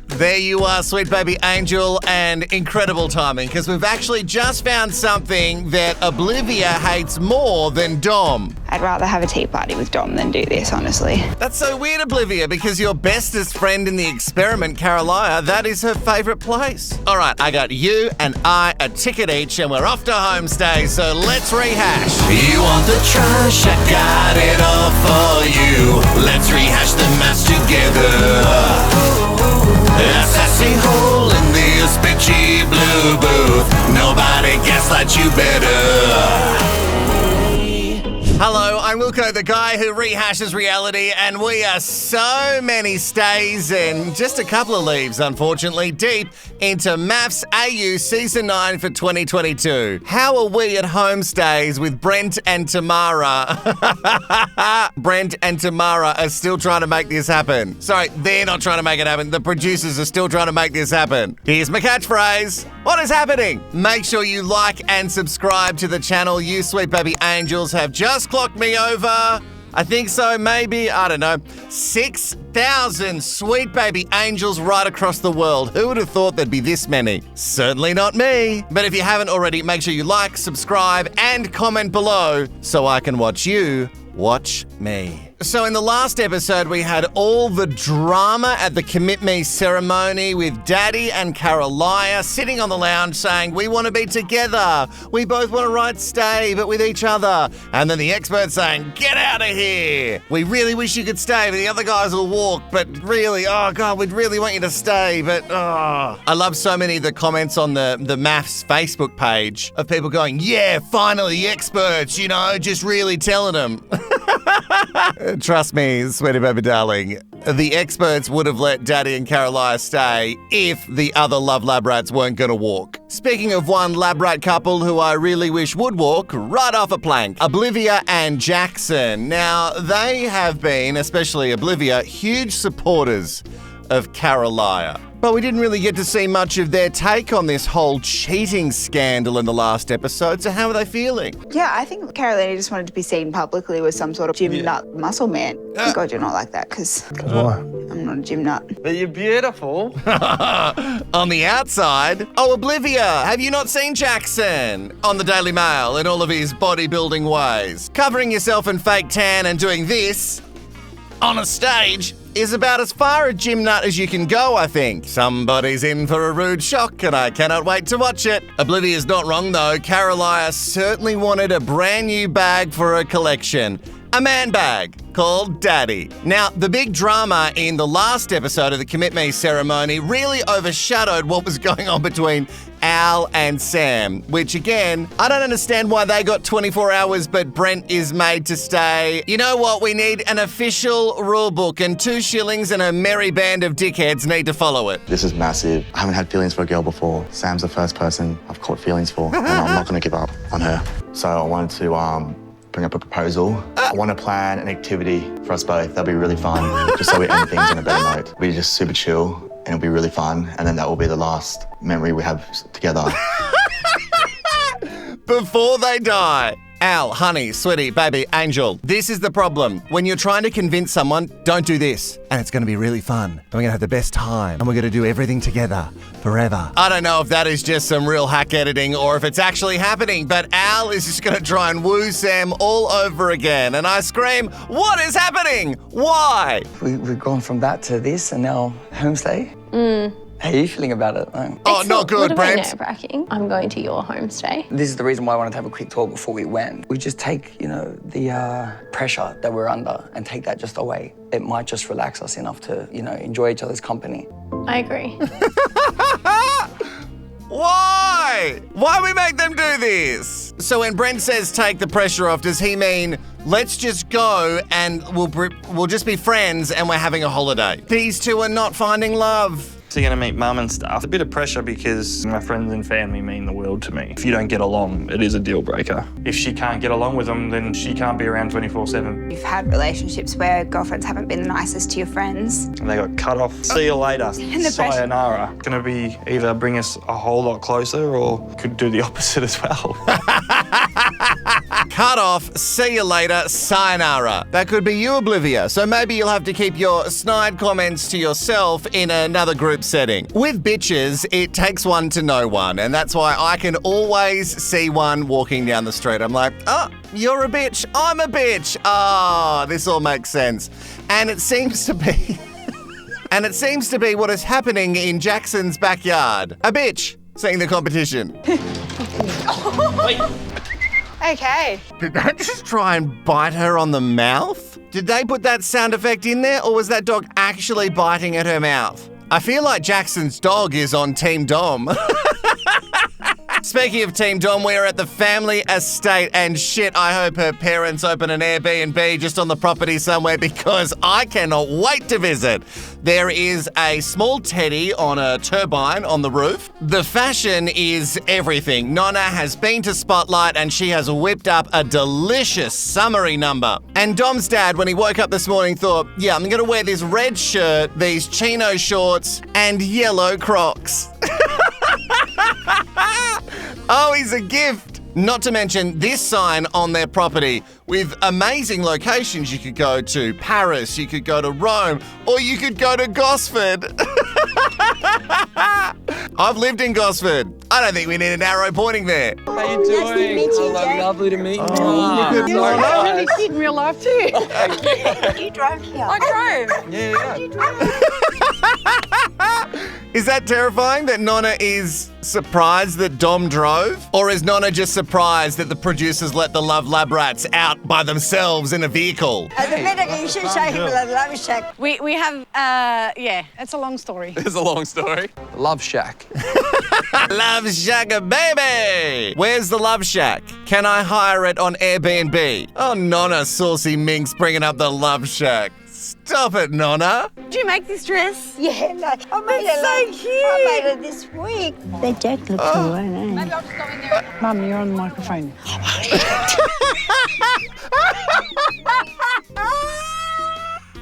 There you are, sweet baby angel, and incredible timing, because we've actually just found something that Olivia hates more than Dom. I'd rather have a tea party with Dom than do this, honestly. That's so weird, Olivia, because your bestest friend in the experiment, Carolina, that is her favourite place. All right, I got you and I a ticket each, and we're off to homestay, so let's rehash. You want the trash? I got it all for you. Let's rehash the MAFS together. A sassy hole in this bitchy blue booth. Nobody gaslights you better. Hello, I'm Wilko, the guy who rehashes reality, and we are so many stays and just a couple of leaves, unfortunately, deep into MAFS AU Season 9 for 2022. How are we at home stays with Brent and Tamara? Brent and Tamara are still trying to make this happen. Sorry, they're not trying to make it happen. The producers are still trying to make this happen. Here's my catchphrase. What is happening? Make sure you like and subscribe to the channel. You sweet baby angels have just clocked me over, I think so, maybe, I don't know, 6,000 sweet baby angels right across the world. Who would have thought there'd be this many? Certainly not me. But if you haven't already, make sure you like, subscribe, and comment below so I can watch you watch me. So in the last episode, we had all the drama at the Commit Me ceremony with Daddy and Carolina sitting on the lounge saying, we want to be together. We both want to ride stay, but with each other. And then the experts saying, get out of here. We really wish you could stay, but the other guys will walk. But really, oh God, we'd really want you to stay, but oh. I love so many of the comments on the MAFS Facebook page of people going, yeah, finally, the experts, you know, just really telling them. Trust me, sweetie baby darling, the experts would have let Daddy and Carolina stay if the other love lab rats weren't going to walk. Speaking of one lab rat couple who I really wish would walk right off a plank, Olivia and Jackson. Now, they have been, especially Olivia, huge supporters of Carolina. But we didn't really get to see much of their take on this whole cheating scandal in the last episode, so how are they feeling? Yeah, I think Carolina just wanted to be seen publicly with some sort of gym nut muscle man. Thank God you're not like that, because why? I'm not a gym nut. But you're beautiful. On the outside, oh, Olivia, have you not seen Jackson on the Daily Mail in all of his bodybuilding ways? Covering yourself in fake tan and doing this on a stage is about as far a gym nut as you can go, I think. Somebody's in for a rude shock, and I cannot wait to watch it. Olivia's not wrong, though. Carolina certainly wanted a brand new bag for her collection. A man bag called Daddy. Now, the big drama in the last episode of the Commit Me ceremony really overshadowed what was going on between Al and Sam, which again, I don't understand why they got 24 hours but Brent is made to stay. You know what? We need an official rule book, and 2 shillings and a merry band of dickheads need to follow it. This is massive. I haven't had feelings for a girl before. Sam's the first person I've caught feelings for, and I'm not going to give up on her. So I wanted to bring up a proposal. I want to plan an activity for us both. That'll be really fun, just so we end things on a better note. We'll be just super chill, and it'll be really fun, and then that will be the last memory we have together. Before they die. Al, honey, sweetie, baby, angel. This is the problem. When you're trying to convince someone, don't do this. And it's going to be really fun. And we're going to have the best time. And we're going to do everything together forever. I don't know if that is just some real hack editing or if it's actually happening, but Al is just going to try and woo Sam all over again. And I scream, what is happening? Why? We've gone from that to this and now homestay. How are you feeling about it? Oh, not good, Brent. Nerve-wracking. I'm going to your homestay. This is the reason why I wanted to have a quick talk before we went. We just take, you know, the pressure that we're under and take that just away. It might just relax us enough to, you know, enjoy each other's company. I agree. Why? Why we make them do this? So when Brent says take the pressure off, does he mean let's just go and we'll just be friends and we're having a holiday? These two are not finding love. So you're going to meet mum and stuff. It's a bit of pressure because my friends and family mean the world to me. If you don't get along, it is a deal breaker. If she can't get along with them, then she can't be around 24/7. You've had relationships where girlfriends haven't been the nicest to your friends. And they got cut off. See you later. Sayonara. Going to be either bring us a whole lot closer or could do the opposite as well. Cut off, see you later, sayonara. That could be you, Oblivia, so maybe you'll have to keep your snide comments to yourself in another group setting. With bitches, it takes one to know one, and that's why I can always see one walking down the street. I'm like, oh, you're a bitch, I'm a bitch. Oh, this all makes sense. And it seems to be... And it seems to be what is happening in Jackson's backyard. A bitch seeing the competition. Okay. Did they just try and bite her on the mouth? Did they put that sound effect in there, or was that dog actually biting at her mouth? I feel like Jackson's dog is on Team Dom. Speaking of Team Dom, we're at the family estate, and shit, I hope her parents open an Airbnb just on the property somewhere because I cannot wait to visit. There is a small teddy on a turbine on the roof. The fashion is everything. Nonna has been to Spotlight and she has whipped up a delicious summery number. And Dom's dad, when he woke up this morning, thought, yeah, I'm going to wear this red shirt, these chino shorts, and yellow Crocs. Oh, he's a gift. Not to mention this sign on their property with amazing locations. You could go to Paris, you could go to Rome, or you could go to Gosford. I've lived in Gosford. I don't think we need an arrow pointing there. How you doing? Nice to meet you, Jack. Lovely to meet you. Good You're morning. a really cute in real life too. You drove here. I drove. Yeah. Is that terrifying that Nonna is surprised that Dom drove? Or is Nonna just surprised that the producers let the Love Lab rats out by themselves in a vehicle? At the minute, you should show him the love shack. We have, yeah, it's a long story. It's a long story. Love Shack. Love Shack, baby! Where's the Love Shack? Can I hire it on Airbnb? Oh, Nonna, saucy minx bringing up the Love Shack. Stop it, Nonna. Did you make this dress? Yeah, like, I made it so cute. I made it this week. That Jack looks all right, eh? Maybe I'll just go in there. Mum, you're on the microphone.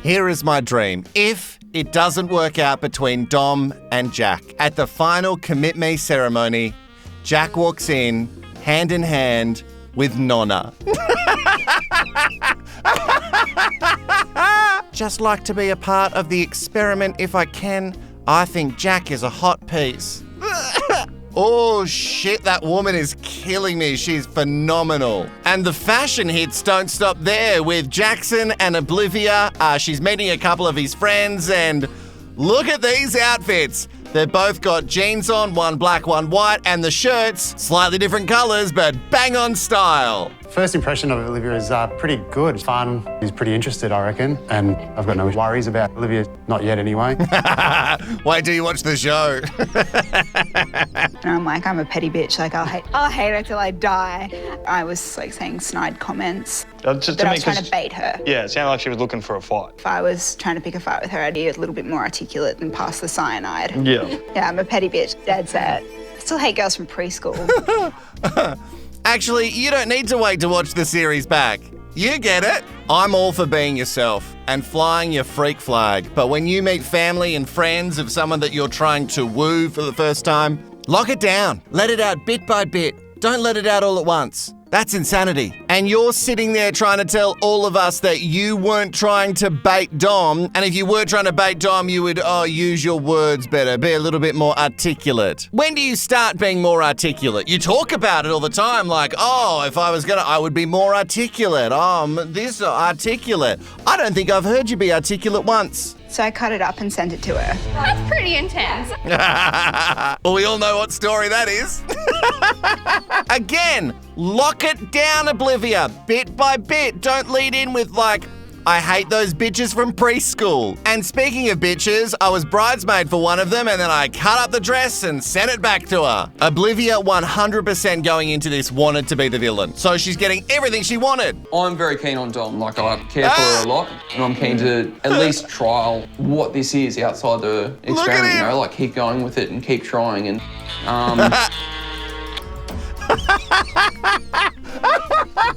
Here is my dream. If it doesn't work out between Dom and Jack, at the final commit me ceremony, Jack walks in hand with Nonna. Just like to be a part of the experiment if I can. I think Jack is a hot piece. Oh shit, that woman is killing me. She's phenomenal. And the fashion hits don't stop there with Jackson and Oblivia. She's meeting a couple of his friends and look at these outfits. They've both got jeans on, one black, one white, and the shirts, slightly different colours, but bang on style. First impression of Olivia is pretty good, fun. He's pretty interested, I reckon, and I've got no worries about Olivia, not yet anyway. Wait till you watch the show. And I'm like, I'm a petty bitch. Like, I'll hate her till I die. I was like saying snide comments. Just That I was trying to bait her. Yeah, it sounded like she was looking for a fight. If I was trying to pick a fight with her, I'd be a little bit more articulate and pass the cyanide. Yeah. Yeah, I'm a petty bitch. Dad said. I still hate girls from preschool. Actually, you don't need to wait to watch the series back. You get it. I'm all for being yourself and flying your freak flag. But when you meet family and friends of someone that you're trying to woo for the first time, lock it down. Let it out bit by bit. Don't let it out all at once. That's insanity. And you're sitting there trying to tell all of us that you weren't trying to bait Dom. And if you were trying to bait Dom, you would, use your words better, be a little bit more articulate. When do you start being more articulate? You talk about it all the time, like, if I was I would be more articulate. This articulate. I don't think I've heard you be articulate once. So I cut it up and sent it to her. That's pretty intense. Well, we all know what story that is. Again, lock it down, Oblivia, bit by bit. Don't lead in with I hate those bitches from preschool. And speaking of bitches, I was bridesmaid for one of them and then I cut up the dress and sent it back to her. Oblivia 100% going into this wanted to be the villain. So she's getting everything she wanted. I'm very keen on Dom. I care for her a lot, and I'm keen to at least trial what this is outside the experiment. Keep going with it and keep trying. And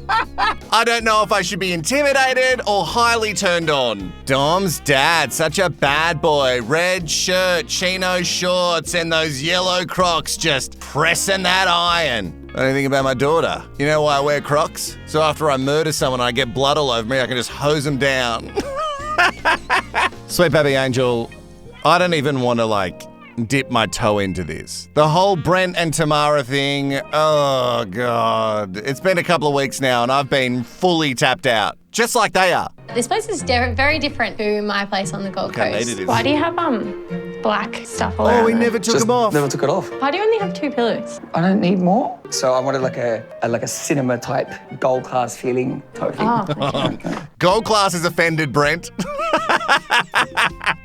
I don't know if I should be intimidated or highly turned on. Dom's dad, such a bad boy. Red shirt, chino shorts, and those yellow Crocs just pressing that iron. Anything about my daughter? You know why I wear Crocs? So after I murder someone and I get blood all over me, I can just hose them down. Sweet baby angel, I don't even want to dip my toe into this. The whole Brent and Tamara thing, oh God. It's been a couple of weeks now and I've been fully tapped out, just like they are. This place is very different to my place on the Gold Coast. Why do you have black stuff all around? Oh, we never took them off. Never took it off. Why do you only have 2 pillows? I don't need more. So I wanted like a cinema type gold class feeling type thing. Oh. Gold class is offended, Brent.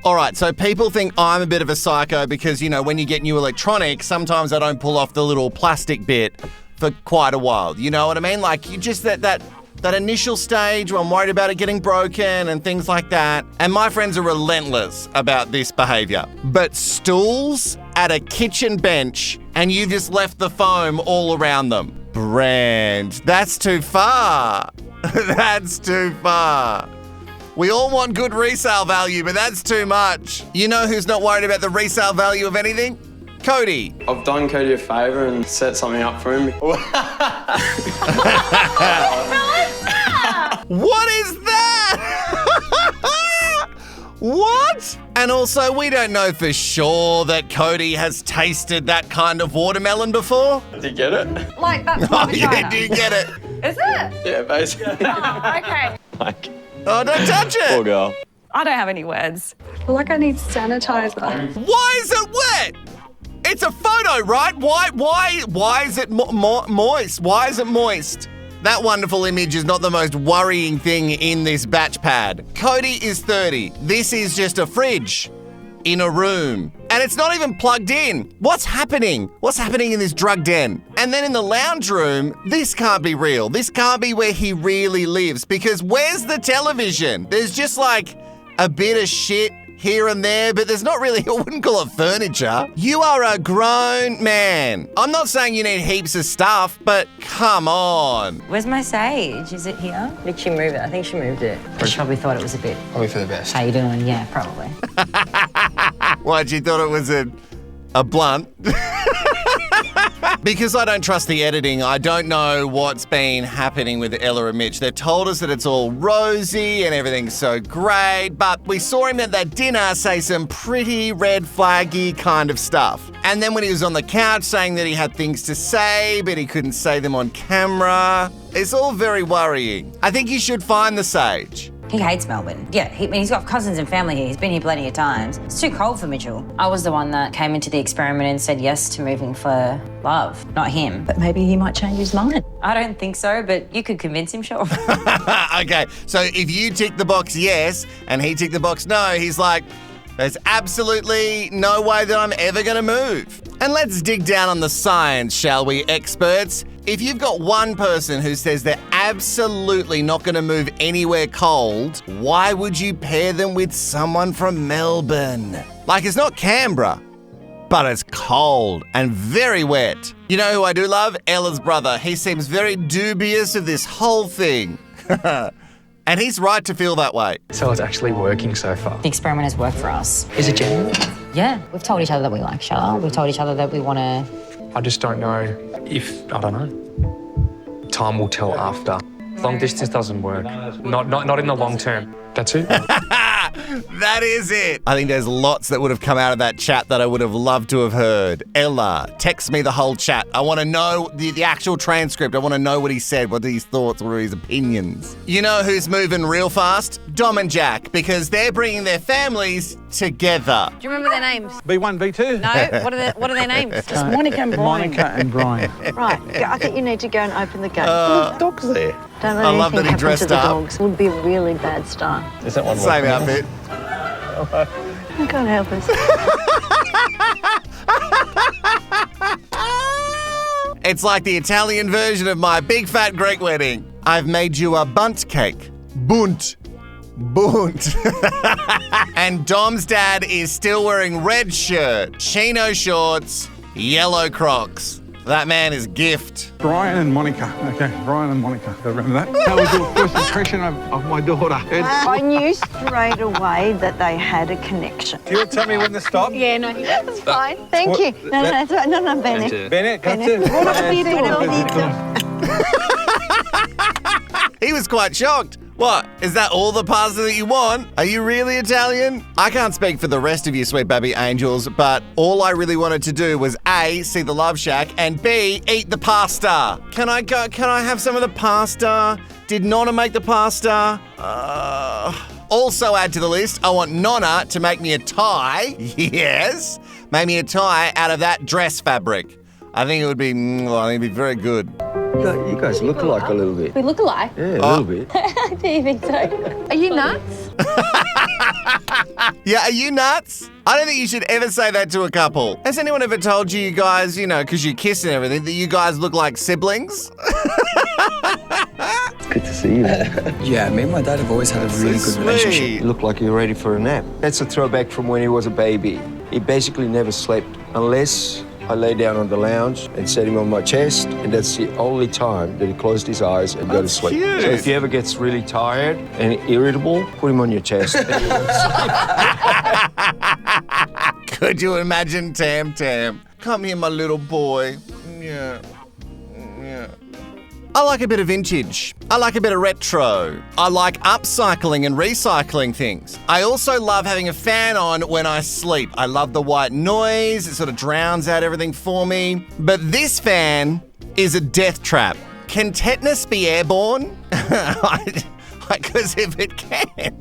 All right, so people think I'm a bit of a psycho because, when you get new electronics, sometimes I don't pull off the little plastic bit for quite a while. You know what I mean? Like, you just that initial stage where I'm worried about it getting broken and things like that. And my friends are relentless about this behavior. But stools at a kitchen bench and you've just left the foam all around them. Brent, that's too far. That's too far. We all want good resale value, but that's too much. You know who's not worried about the resale value of anything? Cody. I've done Cody a favour and set something up for him. What is that? What? And also, we don't know for sure that Cody has tasted that kind of watermelon before. Did you get it? Like that's my vagina. Yeah, do you get it? Is it? Yeah, basically. Oh, okay. Oh, don't touch it. Poor girl. I don't have any words. I feel like I need sanitizer. Why is it wet? It's a photo, right? Why is it moist? Why is it moist? That wonderful image is not the most worrying thing in this batch pad. Cody is 30. This is just a fridge in a room. And it's not even plugged in. What's happening? What's happening in this drug den? And then in the lounge room, this can't be real. This can't be where he really lives because where's the television? There's just like a bit of shit here and there, but there's not really, I wouldn't call it furniture. You are a grown man. I'm not saying you need heaps of stuff, but come on. Where's my sage? Is it here? Did she move it? I think she moved it. She probably thought it was a bit. Probably for the best. How you doing? Yeah, probably. What, she thought it was a blunt? Because I don't trust the editing, I don't know what's been happening with Ella and Mitch. They've told us that it's all rosy and everything's so great, but we saw him at that dinner say some pretty red flaggy kind of stuff. And then when he was on the couch saying that he had things to say, but he couldn't say them on camera, it's all very worrying. I think you should find the sage. He hates Melbourne. Yeah, he's got cousins and family here. He's been here plenty of times. It's too cold for Mitchell. I was the one that came into the experiment and said yes to moving for love, not him. But maybe he might change his mind. I don't think so, but you could convince him, sure. Okay, so if you tick the box yes and he ticked the box no, he's like, there's absolutely no way that I'm ever going to move. And let's dig down on the science, shall we, experts? If you've got one person who says they're absolutely not going to move anywhere cold, why would you pair them with someone from Melbourne? Like, it's not Canberra, but it's cold and very wet. You know who I do love? Ella's brother. He seems very dubious of this whole thing. And he's right to feel that way. So it's actually working so far. The experiment has worked for us. Is it genuine? Yeah, we've told each other that we like each other. We've told each other that we want to... I just don't know if, I don't know. Time will tell after. Long distance doesn't work. Not in the long term. That's it. That is it. I think there's lots that would have come out of that chat that I would have loved to have heard. Ella, text me the whole chat. I want to know the actual transcript. I want to know what he said, what are his thoughts, what are his opinions. You know who's moving real fast? Dom and Jack, because they're bringing their families together. Do you remember their names? B1, B2. No, what are their names? Just Monica and Brian. Monica and Brian. Right, I think you need to go and open the gate. The dog's there. Don't let I love that anything he happen dressed to the up. dogs. Would be a really bad start. Is that one Same outfit. I can't help us. It's like the Italian version of my big fat Greek wedding. I've made you a bunt cake. Bunt. And Dom's dad is still wearing red shirt, chino shorts, yellow Crocs. That man is gift. Brian and Monica. Okay, Brian and Monica. I remember that. That was your first impression of my daughter. I knew straight away that they had a connection. Do you want to tell me when to stop? Yeah, no, That's fine. Thank you. No, that's right. No, Bennett. Bennett, come to. He was quite shocked. What? Is that all the pasta that you want? Are you really Italian? I can't speak for the rest of you sweet baby angels, but all I really wanted to do was A, see the Love Shack, and B, eat the pasta. Can I have some of the pasta? Did Nonna make the pasta? Also add to the list, I want Nonna to make me a tie. Yes. Make me a tie out of that dress fabric. I think it'd be very good. You guys look alike a little bit. We look alike? Yeah, a little bit. Do you think so? Are you nuts? Yeah, are you nuts? I don't think you should ever say that to a couple. Has anyone ever told you guys, because you kiss and everything, that you guys look like siblings? It's good to see you. Yeah, me and my dad have always had a really good relationship. You look like you're ready for a nap. That's a throwback from when he was a baby. He basically never slept unless I lay down on the lounge and set him on my chest, and that's the only time that he closed his eyes and go to sleep. Cute. So if he ever gets really tired and irritable, put him on your chest. Could you imagine Tam Tam? Come here, my little boy. Yeah. I like a bit of vintage. I like a bit of retro. I like upcycling and recycling things. I also love having a fan on when I sleep. I love the white noise. It sort of drowns out everything for me. But this fan is a death trap. Can tetanus be airborne? Because if it can,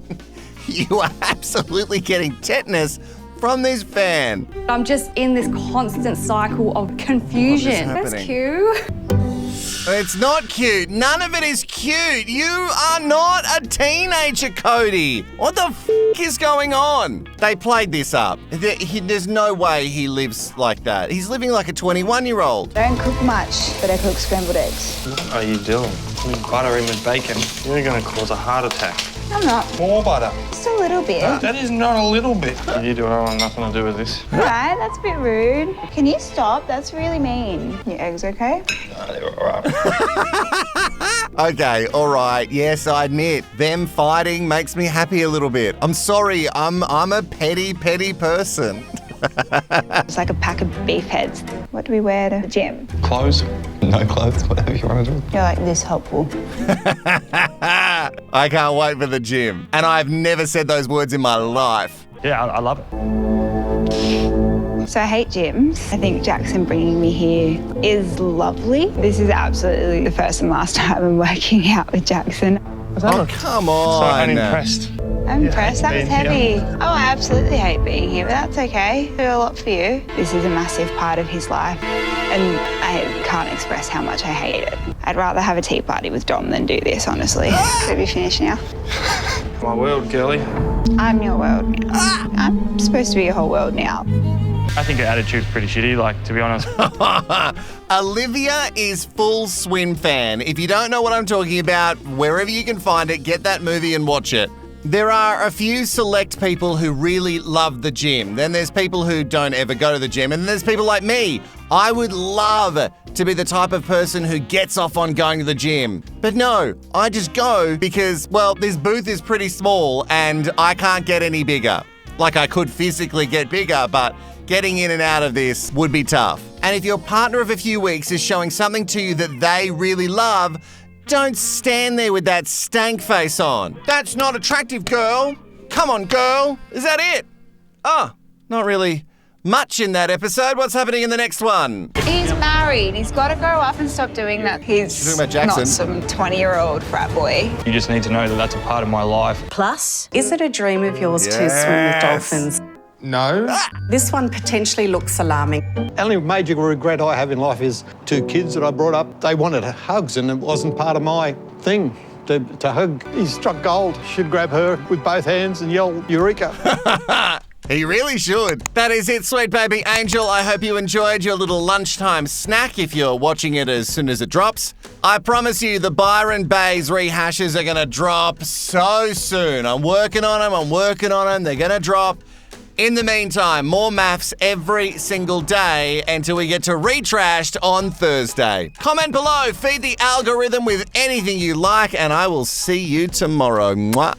you are absolutely getting tetanus from this fan. I'm just in this constant cycle of confusion. That's cute. It's not cute. None of it is cute. You are not a teenager, Cody. What the f*** is going on? They played this up. There's no way he lives like that. He's living like a 21-year-old. I don't cook much, but I cook scrambled eggs. What are you doing? Putting butter in with bacon. You're going to cause a heart attack. I'm not. More butter. Just a little bit. That is not a little bit. You do it, I want nothing to do with this. Right, that's a bit rude. Can you stop? That's really mean. Your eggs okay? No, they're all right. Okay, all right. Yes, I admit, them fighting makes me happy a little bit. I'm sorry, I'm a petty person. It's like a pack of beef heads. What do we wear to the gym? Clothes? No clothes, whatever you want to do. You're like this helpful. I can't wait for the gym. And I've never said those words in my life. Yeah, I love it. So I hate gyms. I think Jackson bringing me here is lovely. This is absolutely the first and last time I'm working out with Jackson. Oh, come on. So unimpressed. I'm impressed. That was heavy. Oh, I absolutely hate being here, but that's okay. I do a lot for you. This is a massive part of his life, and I can't express how much I hate it. I'd rather have a tea party with Dom than do this, honestly. Could we finish now? My world, girly. I'm your world now. I'm supposed to be your whole world now. I think her attitude's pretty shitty, to be honest. Olivia is full swim fan. If you don't know what I'm talking about, wherever you can find it, get that movie and watch it. There are a few select people who really love the gym. Then there's people who don't ever go to the gym. And then there's people like me. I would love to be the type of person who gets off on going to the gym. But no, I just go because, well, this booth is pretty small and I can't get any bigger. Like I could physically get bigger, but getting in and out of this would be tough. And if your partner of a few weeks is showing something to you that they really love, don't stand there with that stank face on. That's not attractive, girl. Come on, girl. Is that it? Oh, not really much in that episode. What's happening in the next one? He's married. He's got to grow up and stop doing that. He's You're talking about Jackson. not some 20-year-old frat boy. You just need to know that that's a part of my life. Plus, is it a dream of yours to swim with dolphins? No. This one potentially looks alarming. The only major regret I have in life is 2 kids that I brought up. They wanted hugs and it wasn't part of my thing to hug. He struck gold. Should grab her with both hands and yell, Eureka. He really should. That is it, sweet baby angel. I hope you enjoyed your little lunchtime snack if you're watching it as soon as it drops. I promise you the Byron Bay's rehashes are going to drop so soon. I'm working on them. They're going to drop. In the meantime, more MAFS every single day until we get to Retrashed on Thursday. Comment below, feed the algorithm with anything you like, and I will see you tomorrow. Mwah.